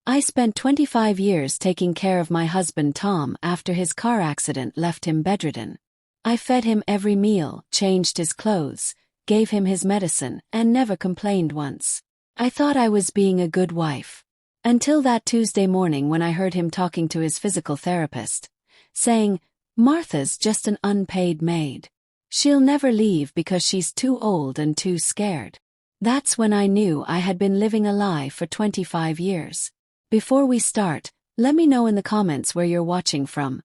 I spent 25 years taking care of my husband Tom after his car accident left him bedridden. I fed him every meal, changed his clothes, gave him his medicine, and never complained once. I thought I was being a good wife. Until that Tuesday morning when I heard him talking to his physical therapist, saying, "Martha's just an unpaid maid. She'll never leave because she's too old and too scared." That's when I knew I had been living a lie for 25 years. Before we start, let me know in the comments where you're watching from.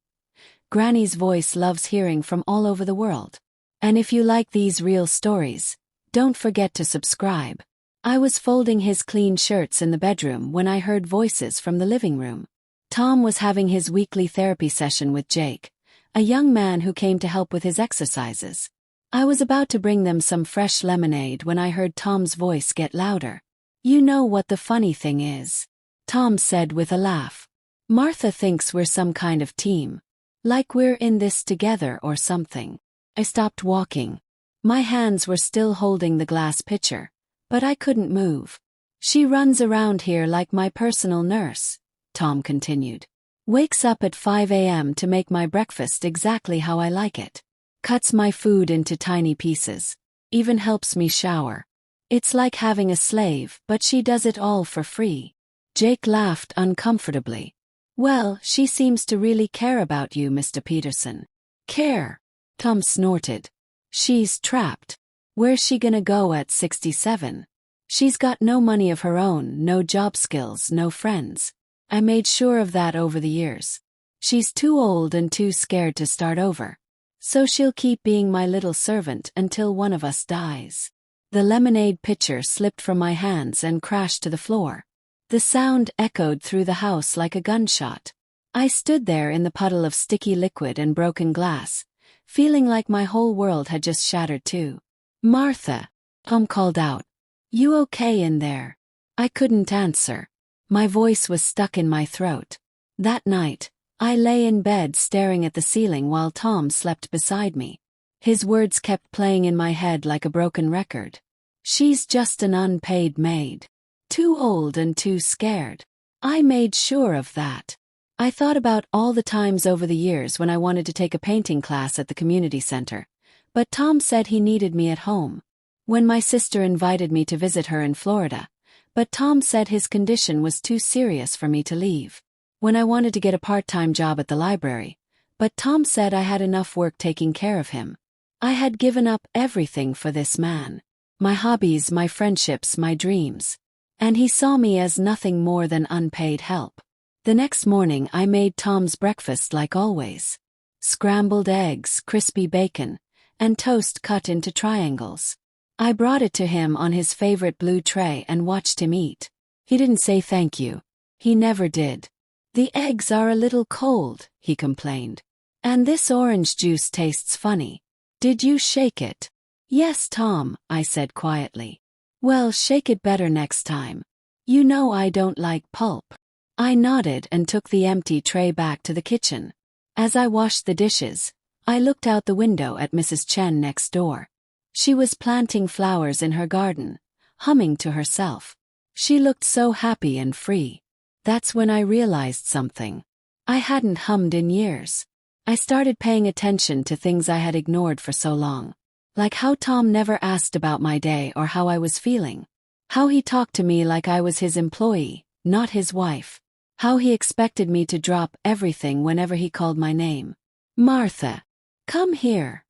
Granny's voice loves hearing from all over the world. And if you like these real stories, don't forget to subscribe. I was folding his clean shirts in the bedroom when I heard voices from the living room. Tom was having his weekly therapy session with Jake, a young man who came to help with his exercises. I was about to bring them some fresh lemonade when I heard Tom's voice get louder. "You know what the funny thing is?" Tom said with a laugh. "Martha thinks we're some kind of team. Like we're in this together or something." I stopped walking. My hands were still holding the glass pitcher, but I couldn't move. "She runs around here like my personal nurse," Tom continued. "Wakes up at 5 a.m. to make my breakfast exactly how I like it. Cuts my food into tiny pieces. Even helps me shower. It's like having a slave, but she does it all for free." Jake laughed uncomfortably. "Well, she seems to really care about you, Mr. Peterson." "Care?" Tom snorted. "She's trapped. Where's she gonna go at 67? She's got no money of her own, no job skills, no friends. I made sure of that over the years. She's too old and too scared to start over. So she'll keep being my little servant until one of us dies." The lemonade pitcher slipped from my hands and crashed to the floor. The sound echoed through the house like a gunshot. I stood there in the puddle of sticky liquid and broken glass, feeling like my whole world had just shattered too. "Martha," Tom called out. "You okay in there?" I couldn't answer. My voice was stuck in my throat. That night, I lay in bed staring at the ceiling while Tom slept beside me. His words kept playing in my head like a broken record. "She's just an unpaid maid. Too old and too scared." I made sure of that. I thought about all the times over the years when I wanted to take a painting class at the community center, but Tom said he needed me at home. When my sister invited me to visit her in Florida, but Tom said his condition was too serious for me to leave. When I wanted to get a part-time job at the library, but Tom said I had enough work taking care of him. I had given up everything for this man. My hobbies, my friendships, my dreams. And he saw me as nothing more than unpaid help. The next morning I made Tom's breakfast like always. Scrambled eggs, crispy bacon, and toast cut into triangles. I brought it to him on his favorite blue tray and watched him eat. He didn't say thank you. He never did. "The eggs are a little cold," he complained. "And this orange juice tastes funny. Did you shake it?" "Yes, Tom," I said quietly. "Well, shake it better next time. You know I don't like pulp." I nodded and took the empty tray back to the kitchen. As I washed the dishes, I looked out the window at Mrs. Chen next door. She was planting flowers in her garden, humming to herself. She looked so happy and free. That's when I realized something. I hadn't hummed in years. I started paying attention to things I had ignored for so long. Like how Tom never asked about my day or how I was feeling. How he talked to me like I was his employee, not his wife. How he expected me to drop everything whenever he called my name. "Martha, come here,"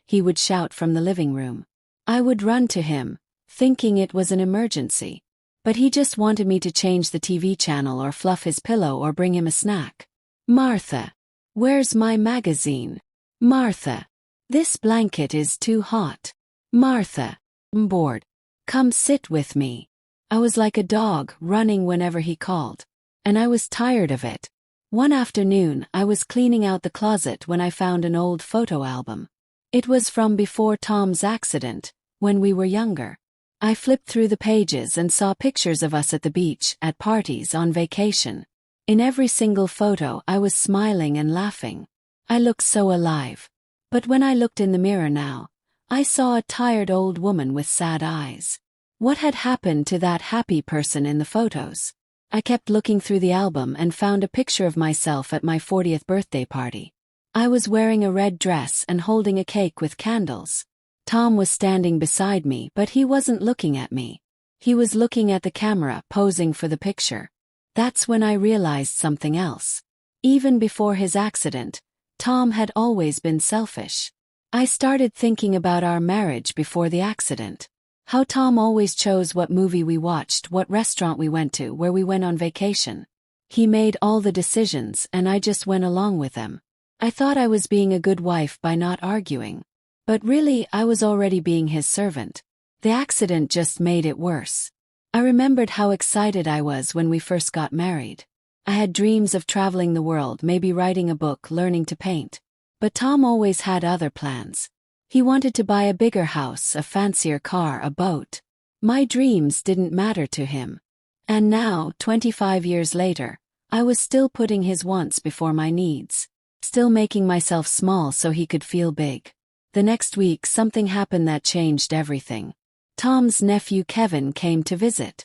he would shout from the living room. I would run to him, thinking it was an emergency. But he just wanted me to change the TV channel or fluff his pillow or bring him a snack. "Martha, where's my magazine? Martha, this blanket is too hot. Martha, I'm bored. Come sit with me." I was like a dog running whenever he called. And I was tired of it. One afternoon I was cleaning out the closet when I found an old photo album. It was from before Tom's accident, when we were younger. I flipped through the pages and saw pictures of us at the beach, at parties, on vacation. In every single photo I was smiling and laughing. I looked so alive. But when I looked in the mirror now, I saw a tired old woman with sad eyes. What had happened to that happy person in the photos? I kept looking through the album and found a picture of myself at my 40th birthday party. I was wearing a red dress and holding a cake with candles. Tom was standing beside me, but he wasn't looking at me. He was looking at the camera, posing for the picture. That's when I realized something else. Even before his accident, Tom had always been selfish. I started thinking about our marriage before the accident. How Tom always chose what movie we watched, what restaurant we went to, where we went on vacation. He made all the decisions and I just went along with them. I thought I was being a good wife by not arguing. But really, I was already being his servant. The accident just made it worse. I remembered how excited I was when we first got married. I had dreams of traveling the world, maybe writing a book, learning to paint. But Tom always had other plans. He wanted to buy a bigger house, a fancier car, a boat. My dreams didn't matter to him. And now, 25 years later, I was still putting his wants before my needs. Still making myself small so he could feel big. The next week, something happened that changed everything. Tom's nephew Kevin came to visit.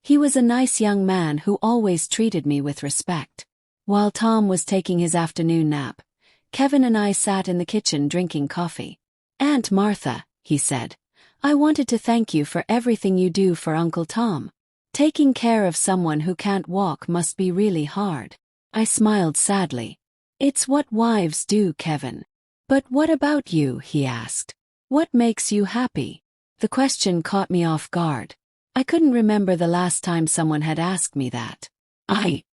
He was a nice young man who always treated me with respect. While Tom was taking his afternoon nap, Kevin and I sat in the kitchen drinking coffee. "Aunt Martha," he said, "I wanted to thank you for everything you do for Uncle Tom. Taking care of someone who can't walk must be really hard." I smiled sadly. "It's what wives do, Kevin." "But what about you?" he asked. "What makes you happy?" The question caught me off guard. I couldn't remember the last time someone had asked me that. I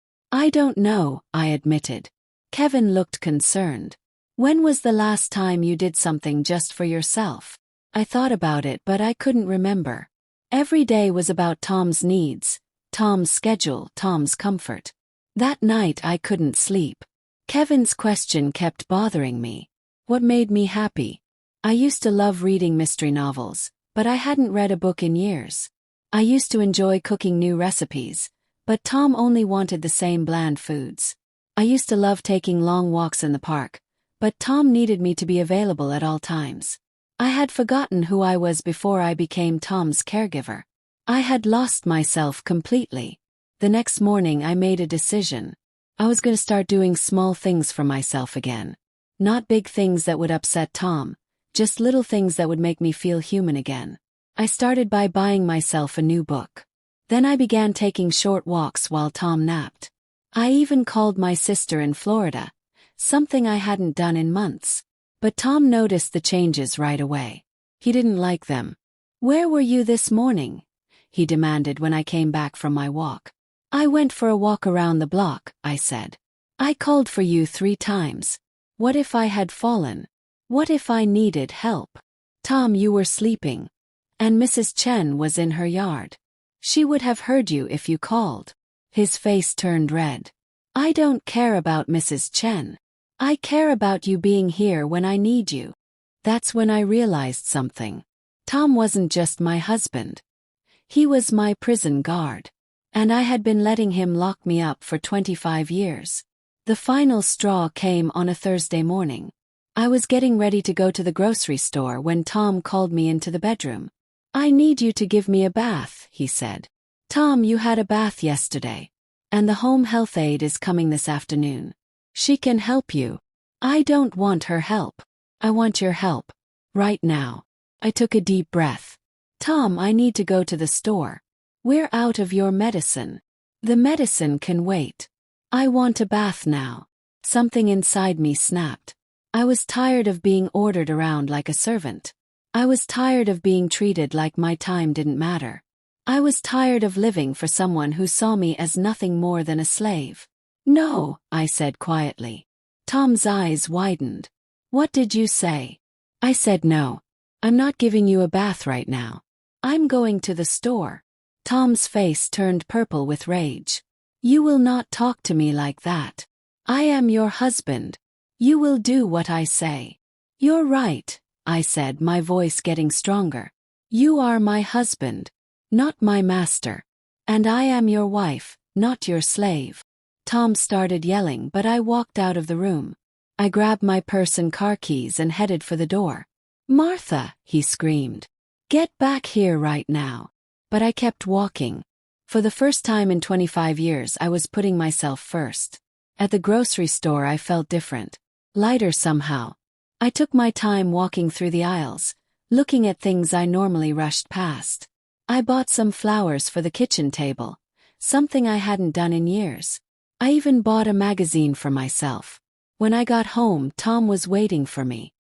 don't know," I admitted. Kevin looked concerned. "When was the last time you did something just for yourself?" I thought about it, but I couldn't remember. Every day was about Tom's needs, Tom's schedule, Tom's comfort. That night I couldn't sleep. Kevin's question kept bothering me. What made me happy? I used to love reading mystery novels, but I hadn't read a book in years. I used to enjoy cooking new recipes, but Tom only wanted the same bland foods. I used to love taking long walks in the park, but Tom needed me to be available at all times. I had forgotten who I was before I became Tom's caregiver. I had lost myself completely. The next morning I made a decision. I was going to start doing small things for myself again. Not big things that would upset Tom, just little things that would make me feel human again. I started by buying myself a new book. Then I began taking short walks while Tom napped. I even called my sister in Florida, something I hadn't done in months. But Tom noticed the changes right away. He didn't like them. "Where were you this morning?" he demanded when I came back from my walk. "I went for a walk around the block," I said. "I called for you 3 times. What if I had fallen? What if I needed help?" "Tom, you were sleeping. And Mrs. Chen was in her yard. She would have heard you if you called." His face turned red. "I don't care about Mrs. Chen. I care about you being here when I need you." That's when I realized something. Tom wasn't just my husband. He was my prison guard. And I had been letting him lock me up for 25 years. The final straw came on a Thursday morning. I was getting ready to go to the grocery store when Tom called me into the bedroom. "I need you to give me a bath," he said. "Tom, you had a bath yesterday. And the home health aide is coming this afternoon. She can help you." "I don't want her help. I want your help. Right now." I took a deep breath. "Tom, I need to go to the store. We're out of your medicine." "The medicine can wait. I want a bath now." Something inside me snapped. I was tired of being ordered around like a servant. I was tired of being treated like my time didn't matter. I was tired of living for someone who saw me as nothing more than a slave. "No," I said quietly. Tom's eyes widened. "What did you say?" I said, "No. I'm not giving you a bath right now. I'm going to the store." Tom's face turned purple with rage. "You will not talk to me like that. I am your husband. You will do what I say." "You're right," I said, my voice getting stronger. "You are my husband, not my master. And I am your wife, not your slave." Tom started yelling, but I walked out of the room. I grabbed my purse and car keys and headed for the door. "Martha," he screamed. "Get back here right now." But I kept walking. For the first time in 25 years, I was putting myself first. At the grocery store, I felt different. Lighter somehow. I took my time walking through the aisles, looking at things I normally rushed past. I bought some flowers for the kitchen table, something I hadn't done in years. I even bought a magazine for myself. When I got home, Tom was waiting for me.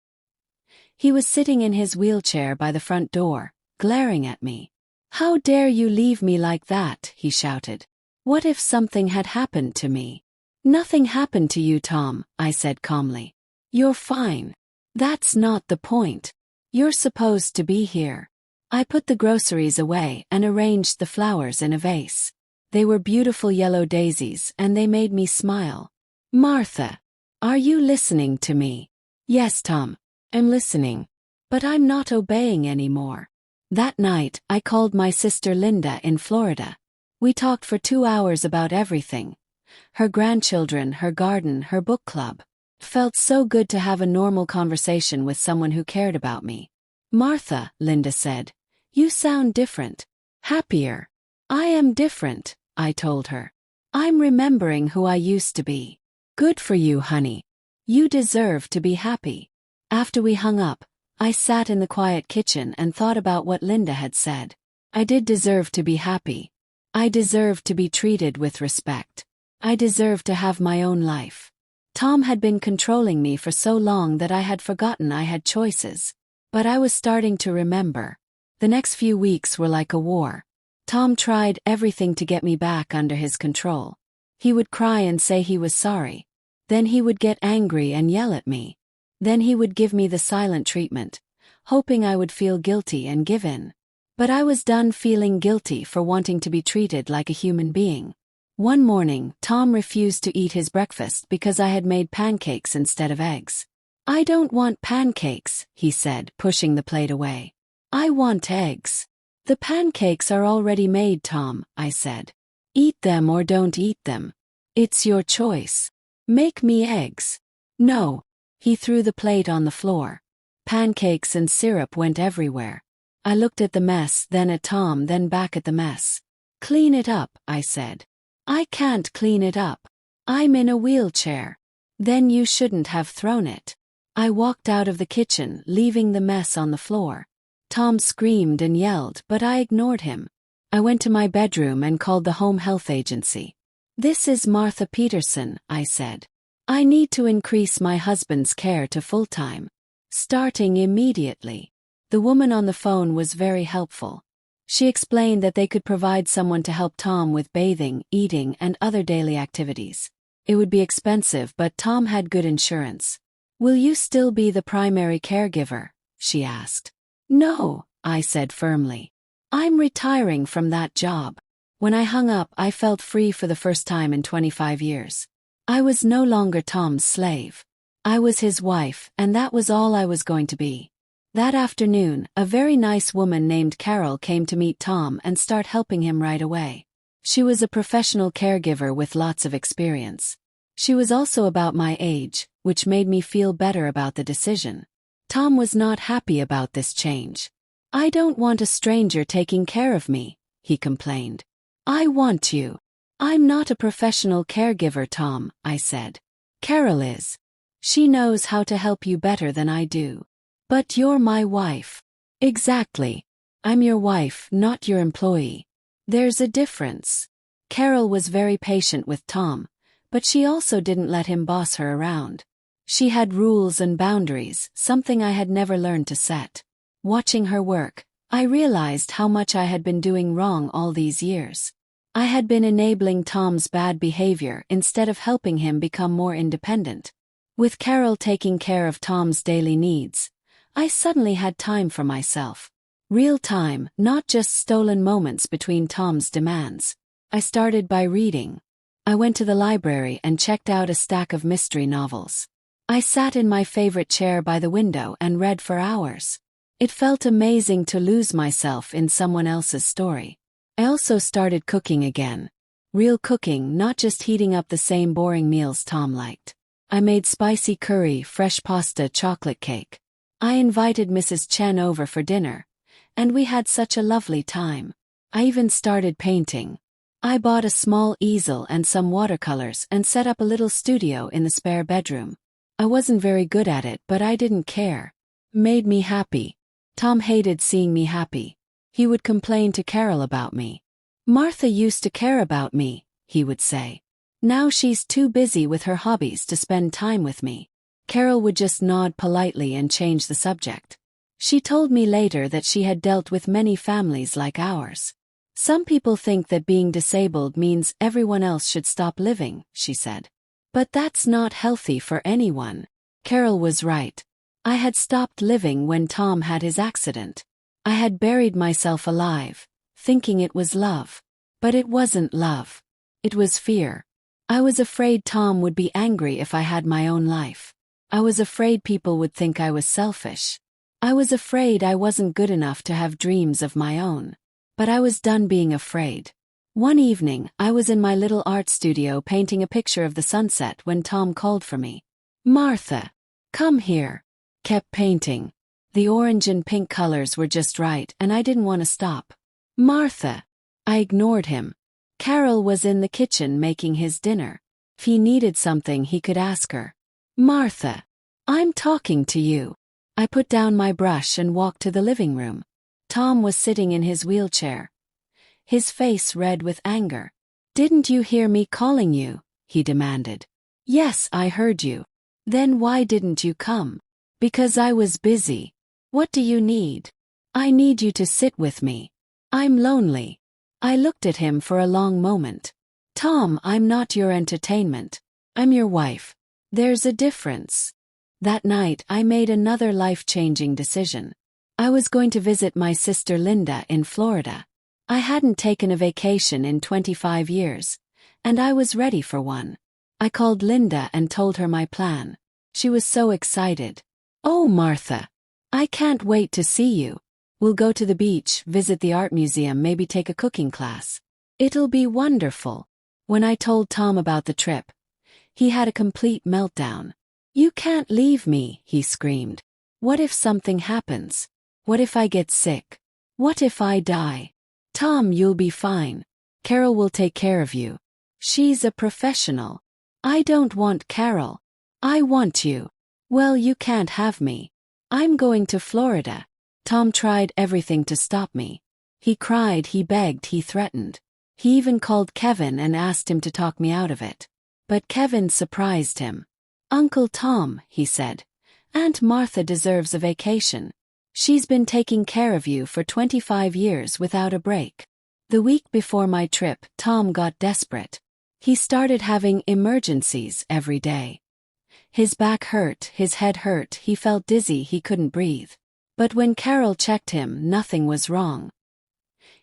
He was sitting in his wheelchair by the front door, glaring at me. "How dare you leave me like that?" he shouted. "What if something had happened to me?" "Nothing happened to you, Tom," I said calmly. "You're fine. That's not the point. You're supposed to be here." I put the groceries away and arranged the flowers in a vase. They were beautiful yellow daisies and they made me smile. "Martha, are you listening to me?" "Yes, Tom, I'm listening. But I'm not obeying anymore." That night, I called my sister Linda in Florida. We talked for 2 hours about everything. Her grandchildren, her garden, her book club. It felt so good to have a normal conversation with someone who cared about me. "Martha," Linda said, "you sound different. Happier." "I am different," I told her. "I'm remembering who I used to be." "Good for you, honey. You deserve to be happy." After we hung up, I sat in the quiet kitchen and thought about what Linda had said. I did deserve to be happy. I deserved to be treated with respect. I deserved to have my own life. Tom had been controlling me for so long that I had forgotten I had choices. But I was starting to remember. The next few weeks were like a war. Tom tried everything to get me back under his control. He would cry and say he was sorry. Then he would get angry and yell at me. Then he would give me the silent treatment, hoping I would feel guilty and give in. But I was done feeling guilty for wanting to be treated like a human being. One morning, Tom refused to eat his breakfast because I had made pancakes instead of eggs. "I don't want pancakes," he said, pushing the plate away. "I want eggs." "The pancakes are already made, Tom," I said. "Eat them or don't eat them. It's your choice. Make me eggs." "No." He threw the plate on the floor. Pancakes and syrup went everywhere. I looked at the mess, then at Tom, then back at the mess. "Clean it up," I said. "I can't clean it up. I'm in a wheelchair." "Then you shouldn't have thrown it." I walked out of the kitchen, leaving the mess on the floor. Tom screamed and yelled, but I ignored him. I went to my bedroom and called the home health agency. "This is Martha Peterson," I said. "I need to increase my husband's care to full-time. Starting immediately." The woman on the phone was very helpful. She explained that they could provide someone to help Tom with bathing, eating, and other daily activities. It would be expensive, but Tom had good insurance. "Will you still be the primary caregiver?" she asked. "No," I said firmly. "I'm retiring from that job." When I hung up, I felt free for the first time in 25 years. I was no longer Tom's slave. I was his wife, and that was all I was going to be. That afternoon, a very nice woman named Carol came to meet Tom and start helping him right away. She was a professional caregiver with lots of experience. She was also about my age, which made me feel better about the decision. Tom was not happy about this change. "I don't want a stranger taking care of me," he complained. "I want you." "I'm not a professional caregiver, Tom," I said. "Carol is. She knows how to help you better than I do." "But you're my wife." "Exactly. I'm your wife, not your employee. There's a difference." Carol was very patient with Tom, but she also didn't let him boss her around. She had rules and boundaries, something I had never learned to set. Watching her work, I realized how much I had been doing wrong all these years. I had been enabling Tom's bad behavior instead of helping him become more independent. With Carol taking care of Tom's daily needs, I suddenly had time for myself. Real time, not just stolen moments between Tom's demands. I started by reading. I went to the library and checked out a stack of mystery novels. I sat in my favorite chair by the window and read for hours. It felt amazing to lose myself in someone else's story. I also started cooking again. Real cooking, not just heating up the same boring meals Tom liked. I made spicy curry, fresh pasta, chocolate cake. I invited Mrs. Chen over for dinner, and we had such a lovely time. I even started painting. I bought a small easel and some watercolors and set up a little studio in the spare bedroom. I wasn't very good at it, but I didn't care. Made me happy. Tom hated seeing me happy. He would complain to Carol about me. Martha used to care about me, he would say. Now she's too busy with her hobbies to spend time with me. Carol would just nod politely and change the subject. She told me later that she had dealt with many families like ours. Some people think that being disabled means everyone else should stop living, she said. But that's not healthy for anyone. Carol was right. I had stopped living when Tom had his accident. I had buried myself alive, thinking it was love. But it wasn't love. It was fear. I was afraid Tom would be angry if I had my own life. I was afraid people would think I was selfish. I was afraid I wasn't good enough to have dreams of my own. But I was done being afraid. One evening, I was in my little art studio painting a picture of the sunset when Tom called for me. Martha, come here. Kept painting. The orange and pink colors were just right and I didn't want to stop. Martha. I ignored him. Carol was in the kitchen making his dinner. If he needed something he could ask her. Martha. I'm talking to you. I put down my brush and walked to the living room. Tom was sitting in his wheelchair. His face red with anger. Didn't you hear me calling you? He demanded. Yes, I heard you. Then why didn't you come? Because I was busy. What do you need? I need you to sit with me. I'm lonely. I looked at him for a long moment. Tom, I'm not your entertainment. I'm your wife. There's a difference. That night I made another life-changing decision. I was going to visit my sister Linda in Florida. I hadn't taken a vacation in 25 years, and I was ready for one. I called Linda and told her my plan. She was so excited. Oh, Martha. I can't wait to see you. We'll go to the beach, visit the art museum, maybe take a cooking class. It'll be wonderful. When I told Tom about the trip, he had a complete meltdown. You can't leave me, he screamed. What if something happens? What if I get sick? What if I die? Tom, you'll be fine. Carol will take care of you. She's a professional. I don't want Carol. I want you. Well, you can't have me. I'm going to Florida. Tom tried everything to stop me. He cried, he begged, he threatened. He even called Kevin and asked him to talk me out of it. But Kevin surprised him. Uncle Tom, he said, Aunt Martha deserves a vacation. She's been taking care of you for 25 years without a break. The week before my trip, Tom got desperate. He started having emergencies every day. His back hurt, his head hurt, he felt dizzy, he couldn't breathe. But when Carol checked him, nothing was wrong.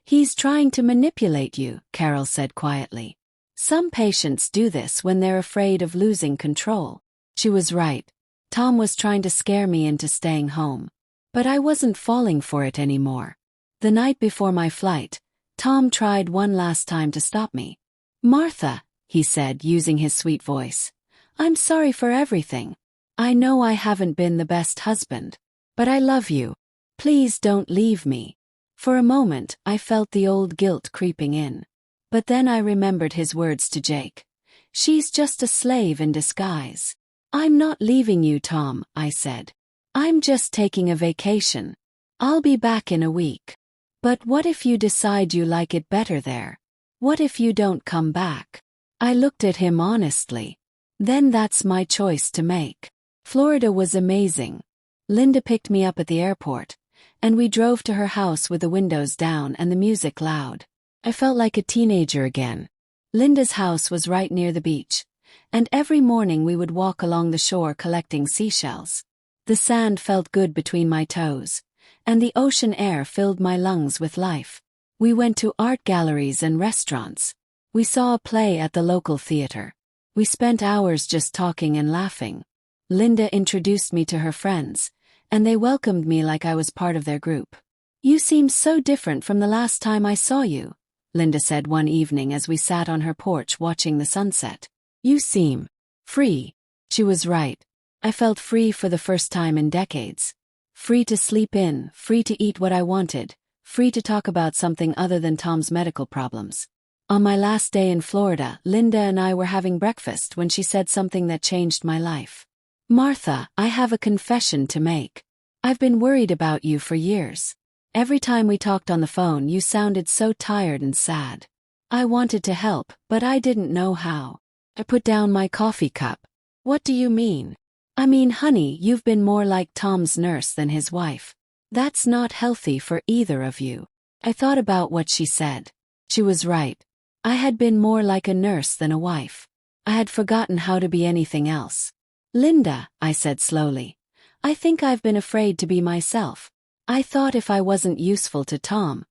He's trying to manipulate you, Carol said quietly. Some patients do this when they're afraid of losing control. She was right. Tom was trying to scare me into staying home. But I wasn't falling for it anymore. The night before my flight, Tom tried one last time to stop me. Martha, he said, using his sweet voice. I'm sorry for everything. I know I haven't been the best husband. But I love you. Please don't leave me. For a moment, I felt the old guilt creeping in. But then I remembered his words to Jake. She's just a slave in disguise. I'm not leaving you, Tom, I said. I'm just taking a vacation. I'll be back in a week. But what if you decide you like it better there? What if you don't come back? I looked at him honestly. Then that's my choice to make. Florida was amazing. Linda picked me up at the airport, and we drove to her house with the windows down and the music loud. I felt like a teenager again. Linda's house was right near the beach, and every morning we would walk along the shore collecting seashells. The sand felt good between my toes, and the ocean air filled my lungs with life. We went to art galleries and restaurants. We saw a play at the local theater. We spent hours just talking and laughing. Linda introduced me to her friends, and they welcomed me like I was part of their group. You seem so different from the last time I saw you, Linda said one evening as we sat on her porch watching the sunset. You seem free. She was right. I felt free for the first time in decades. Free to sleep in, free to eat what I wanted, free to talk about something other than Tom's medical problems. On my last day in Florida, Linda and I were having breakfast when she said something that changed my life. "Martha, I have a confession to make. I've been worried about you for years. Every time we talked on the phone, you sounded so tired and sad. I wanted to help, but I didn't know how." I put down my coffee cup. "What do you mean?" "I mean, honey, you've been more like Tom's nurse than his wife. That's not healthy for either of you." I thought about what she said. She was right. I had been more like a nurse than a wife. I had forgotten how to be anything else. "Linda," I said slowly, "I think I've been afraid to be myself. I thought if I wasn't useful to Tom,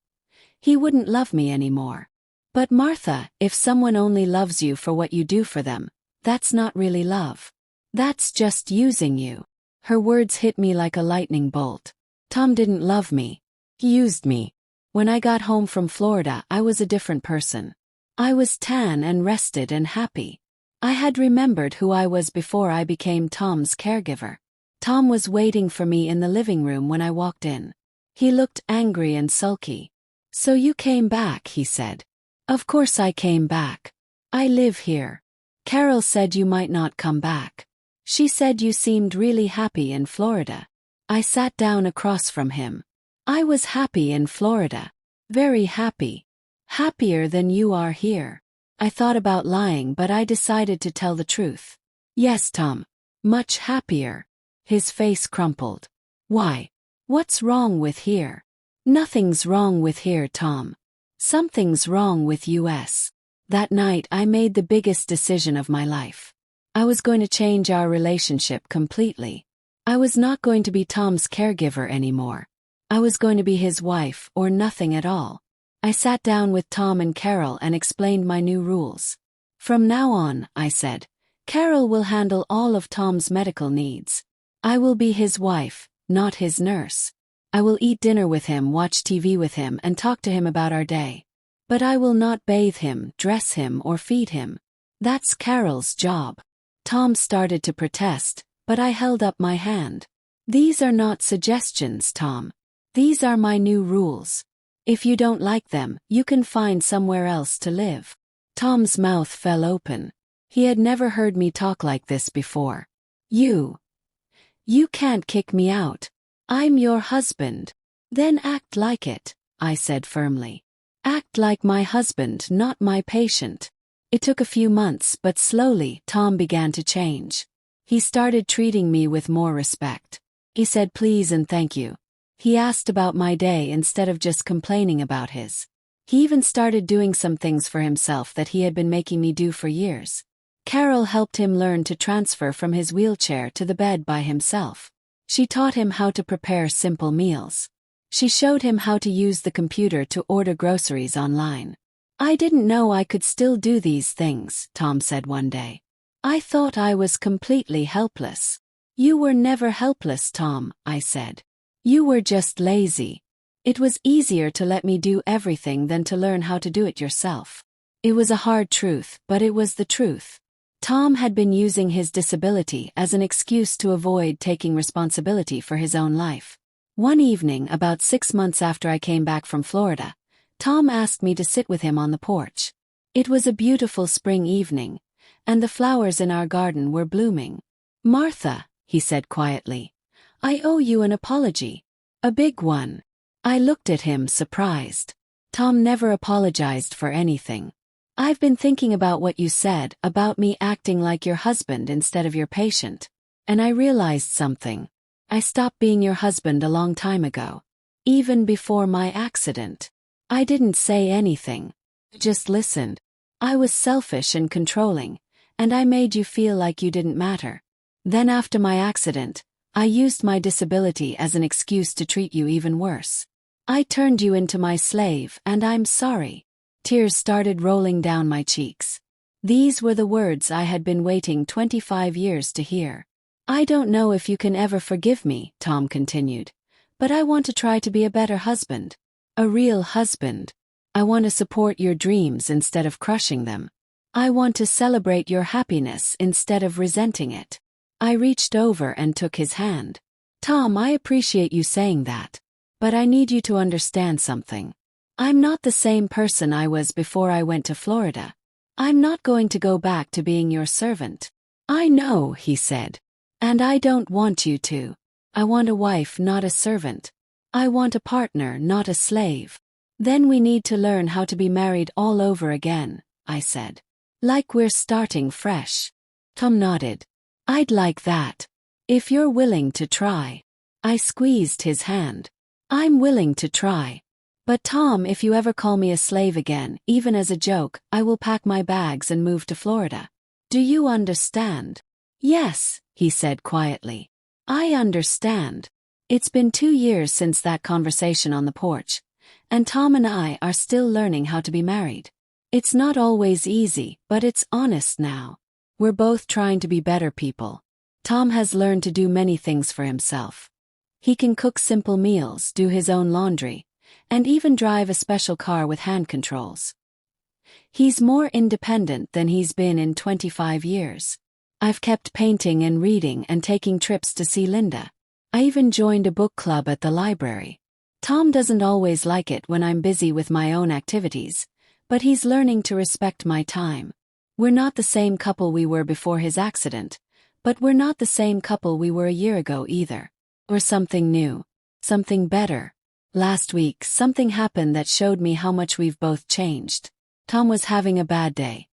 he wouldn't love me anymore. But Martha, if someone only loves you for what you do for them, that's not really love. That's just using you." Her words hit me like a lightning bolt. Tom didn't love me. He used me. When I got home from Florida, I was a different person. I was tan and rested and happy. I had remembered who I was before I became Tom's caregiver. Tom was waiting for me in the living room when I walked in. He looked angry and sulky. "So you came back," he said. "Of course I came back. I live here. Carol said you might not come back. She said you seemed really happy in Florida." I sat down across from him. "I was happy in Florida. Very happy. Happier than you are here." I thought about lying, but I decided to tell the truth. "Yes, Tom. Much happier." His face crumpled. "Why? What's wrong with here?" "Nothing's wrong with here, Tom. Something's wrong with US." That night I made the biggest decision of my life. I was going to change our relationship completely. I was not going to be Tom's caregiver anymore. I was going to be his wife or nothing at all. I sat down with Tom and Carol and explained my new rules. "From now on," I said, "Carol will handle all of Tom's medical needs. I will be his wife, not his nurse. I will eat dinner with him, watch TV with him, and talk to him about our day. But I will not bathe him, dress him, or feed him. That's Carol's job." Tom started to protest, but I held up my hand. "These are not suggestions, Tom. These are my new rules. If you don't like them, you can find somewhere else to live." Tom's mouth fell open. He had never heard me talk like this before. You can't kick me out. I'm your husband." "Then act like it," I said firmly. "Act like my husband, not my patient." It took a few months, but slowly Tom began to change. He started treating me with more respect. He said please and thank you. He asked about my day instead of just complaining about his. He even started doing some things for himself that he had been making me do for years. Carol helped him learn to transfer from his wheelchair to the bed by himself. She taught him how to prepare simple meals. She showed him how to use the computer to order groceries online. "I didn't know I could still do these things," Tom said one day. "I thought I was completely helpless." "You were never helpless, Tom," I said. "You were just lazy. It was easier to let me do everything than to learn how to do it yourself." It was a hard truth, but it was the truth. Tom had been using his disability as an excuse to avoid taking responsibility for his own life. One evening, about 6 months after I came back from Florida, Tom asked me to sit with him on the porch. It was a beautiful spring evening, and the flowers in our garden were blooming. "Martha," he said quietly, "I owe you an apology. A big one." I looked at him surprised. Tom never apologized for anything. "I've been thinking about what you said about me acting like your husband instead of your patient. And I realized something. I stopped being your husband a long time ago. Even before my accident. I didn't say anything. Just listened. I was selfish and controlling, and I made you feel like you didn't matter. Then after my accident, I used my disability as an excuse to treat you even worse. I turned you into my slave, and I'm sorry." Tears started rolling down my cheeks. These were the words I had been waiting 25 years to hear. "I don't know if you can ever forgive me," Tom continued, "but I want to try to be a better husband. A real husband. I want to support your dreams instead of crushing them. I want to celebrate your happiness instead of resenting it." I reached over and took his hand. "Tom, I appreciate you saying that. But I need you to understand something. I'm not the same person I was before I went to Florida. I'm not going to go back to being your servant. I know, he said. And I don't want you to. I want a wife, not a servant. I want a partner, not a slave. Then we need to learn how to be married all over again, I said. Like we're starting fresh. Tom nodded. I'd like that. If you're willing to try. I squeezed his hand. I'm willing to try. But Tom, if you ever call me a slave again, even as a joke, I will pack my bags and move to Florida. Do you understand? Yes, he said quietly. I understand. It's been 2 years since that conversation on the porch, and Tom and I are still learning how to be married. It's not always easy, but it's honest now. We're both trying to be better people. Tom has learned to do many things for himself. He can cook simple meals, do his own laundry, and even drive a special car with hand controls. He's more independent than he's been in 25 years. I've kept painting and reading and taking trips to see Linda. I even joined a book club at the library. Tom doesn't always like it when I'm busy with my own activities, but he's learning to respect my time. We're not the same couple we were before his accident, but we're not the same couple we were a year ago either. We're something new, something better. Last week, something happened that showed me how much we've both changed. Tom was having a bad day.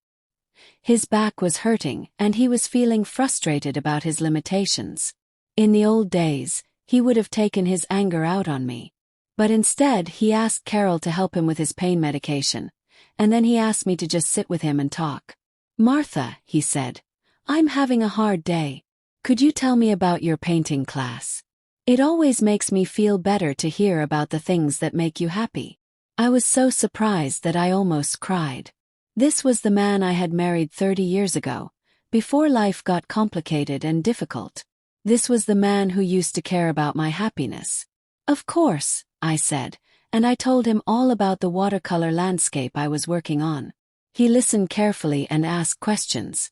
His back was hurting, and he was feeling frustrated about his limitations. In the old days, he would have taken his anger out on me. But instead, he asked Carol to help him with his pain medication, and then he asked me to just sit with him and talk. Martha, he said, I'm having a hard day. Could you tell me about your painting class? It always makes me feel better to hear about the things that make you happy. I was so surprised that I almost cried. This was the man I had married 30 years ago, before life got complicated and difficult. This was the man who used to care about my happiness. Of course, I said, and I told him all about the watercolor landscape I was working on. He listened carefully and asked questions.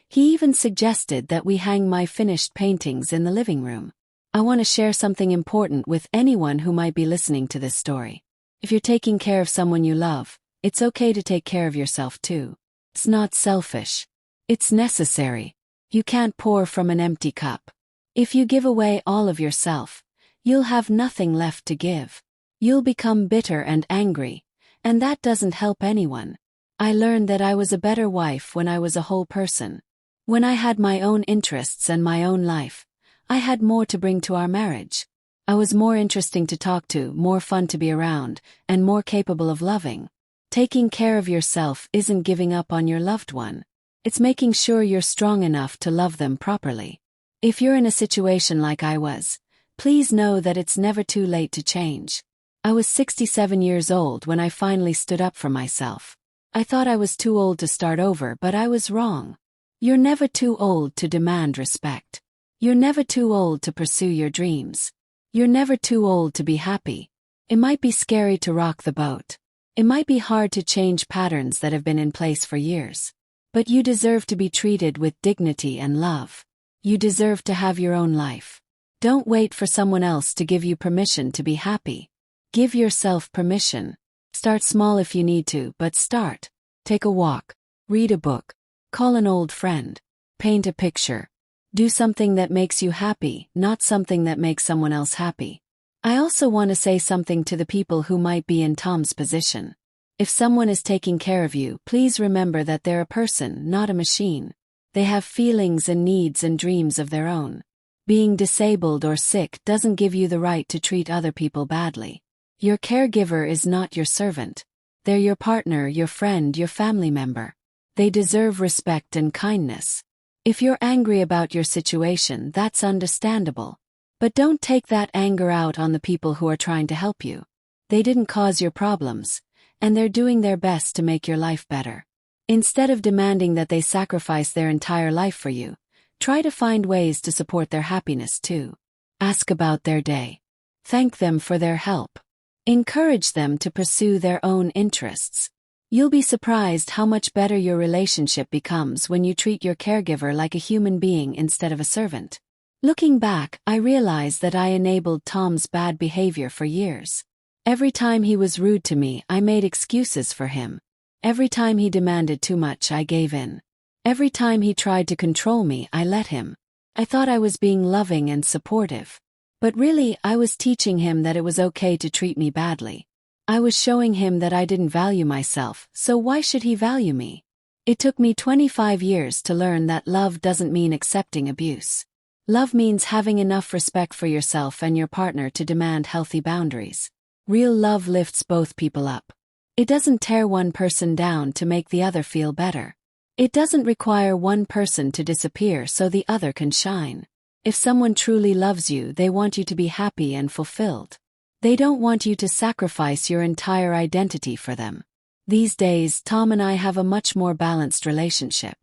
He even suggested that we hang my finished paintings in the living room. I want to share something important with anyone who might be listening to this story. If you're taking care of someone you love, it's okay to take care of yourself too. It's not selfish. It's necessary. You can't pour from an empty cup. If you give away all of yourself, you'll have nothing left to give. You'll become bitter and angry, and that doesn't help anyone. I learned that I was a better wife when I was a whole person. When I had my own interests and my own life, I had more to bring to our marriage. I was more interesting to talk to, more fun to be around, and more capable of loving. Taking care of yourself isn't giving up on your loved one. It's making sure you're strong enough to love them properly. If you're in a situation like I was, please know that it's never too late to change. I was 67 years old when I finally stood up for myself. I thought I was too old to start over, but I was wrong. You're never too old to demand respect. You're never too old to pursue your dreams. You're never too old to be happy. It might be scary to rock the boat. It might be hard to change patterns that have been in place for years. But you deserve to be treated with dignity and love. You deserve to have your own life. Don't wait for someone else to give you permission to be happy. Give yourself permission. Start small if you need to, but start. Take a walk. Read a book. Call an old friend. Paint a picture. Do something that makes you happy, not something that makes someone else happy. I also want to say something to the people who might be in Tom's position. If someone is taking care of you, please remember that they're a person, not a machine. They have feelings and needs and dreams of their own. Being disabled or sick doesn't give you the right to treat other people badly. Your caregiver is not your servant. They're your partner, your friend, your family member. They deserve respect and kindness. If you're angry about your situation, that's understandable. But don't take that anger out on the people who are trying to help you. They didn't cause your problems, and they're doing their best to make your life better. Instead of demanding that they sacrifice their entire life for you, try to find ways to support their happiness too. Ask about their day. Thank them for their help. Encourage them to pursue their own interests. You'll be surprised how much better your relationship becomes when you treat your caregiver like a human being instead of a servant. Looking back, I realize that I enabled Tom's bad behavior for years. Every time he was rude to me, I made excuses for him. Every time he demanded too much, I gave in. Every time he tried to control me, I let him. I thought I was being loving and supportive. But really, I was teaching him that it was okay to treat me badly. I was showing him that I didn't value myself, so why should he value me? It took me 25 years to learn that love doesn't mean accepting abuse. Love means having enough respect for yourself and your partner to demand healthy boundaries. Real love lifts both people up. It doesn't tear one person down to make the other feel better. It doesn't require one person to disappear so the other can shine. If someone truly loves you, they want you to be happy and fulfilled. They don't want you to sacrifice your entire identity for them. These days, Tom and I have a much more balanced relationship.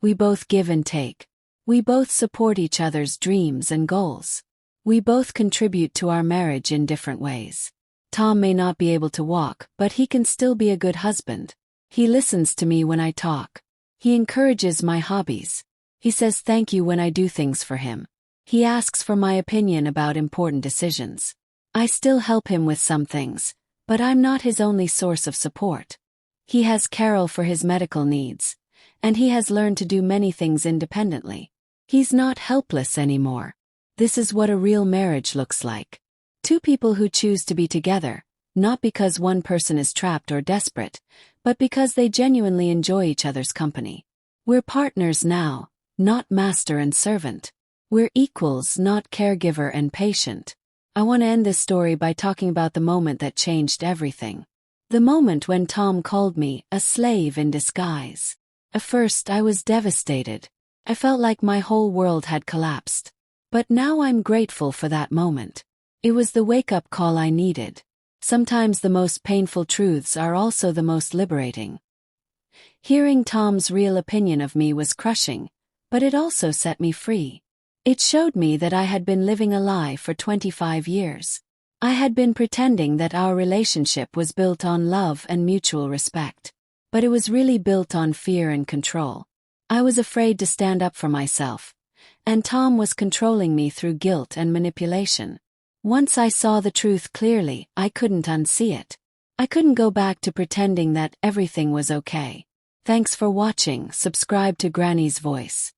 We both give and take. We both support each other's dreams and goals. We both contribute to our marriage in different ways. Tom may not be able to walk, but he can still be a good husband. He listens to me when I talk. He encourages my hobbies. He says thank you when I do things for him. He asks for my opinion about important decisions. I still help him with some things, but I'm not his only source of support. He has Carol for his medical needs, and he has learned to do many things independently. He's not helpless anymore. This is what a real marriage looks like. Two people who choose to be together, not because one person is trapped or desperate, but because they genuinely enjoy each other's company. We're partners now, not master and servant. We're equals, not caregiver and patient. I want to end this story by talking about the moment that changed everything. The moment when Tom called me a slave in disguise. At first, I was devastated. I felt like my whole world had collapsed. But now I'm grateful for that moment. It was the wake-up call I needed. Sometimes the most painful truths are also the most liberating. Hearing Tom's real opinion of me was crushing, but it also set me free. It showed me that I had been living a lie for 25 years. I had been pretending that our relationship was built on love and mutual respect. But it was really built on fear and control. I was afraid to stand up for myself. And Tom was controlling me through guilt and manipulation. Once I saw the truth clearly, I couldn't unsee it. I couldn't go back to pretending that everything was okay. Thanks for watching. Subscribe to Granny's Voice.